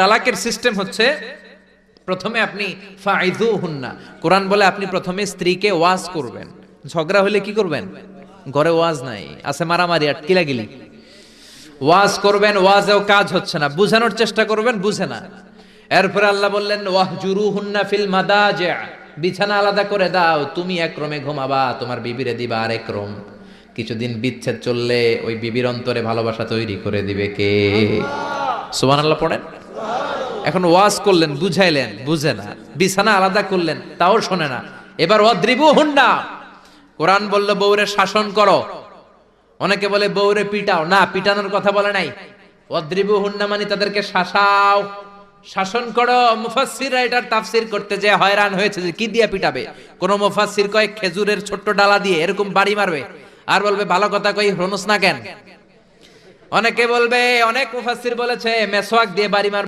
তালাকের সিস্টেম হচ্ছে প্রথমে আপনি ফাইযুহুন্না, কোরআন বলে আপনি প্রথমে স্ত্রীকে ওয়াজ করবেন। ঝগড়া হলে কি করবেন? ঘরে ওয়াজ নাই, আছে মারামারি আটকিলাগিলি। ওয়াজ করবেন, ওয়াজেও কাজ হচ্ছে না, বুঝানোর চেষ্টা করবেন, বুঝে না। এরপরে আল্লাহ বললেন ওয়াহজুরুহুন্না ফিল মাদাজি', বিছানা আলাদা করে দাও, তুমি এক রুমে ঘুমাবা, তোমার বিবিরে দিবা আরেক রুম। কিছুদিন বিচ্ছেদ চললে ওই বিবির অন্তরে ভালোবাসা তৈরি করে দিবে কে? সুবহানাল্লাহ পড়েন। এখন ওয়াজ করলেন, বুঝাইলেন, বুঝে না। বিছানা আলাদা করলেন, তাও শোনে না। এবার ওয়াদ্রিবুহুন্না, কোরআন বলল বউরে শাসন করো। অনেকে বলে বউরে পিটাও, না, পিটানোর কথা বলে নাই। ওয়াদ্রিবুহুন্না মানে তাদেরকে শাসাও, শাসন করো। মুফাসসিররা এটার তাফসীর করতে যে হয়রান হয়েছে যে কি দিয়ে পিটাবে। কোন মুফাসসির কয় খেজুরের ছোট্ট ডালা দিয়ে এরকম বাড়ি মারবে, আর বলবে ভালো কথা কই হনুস না কেন। অনেকে বলবে, অনেক মুফাসসির বলেছে মেসওয়াক দিয়ে বাড়ি মারবে।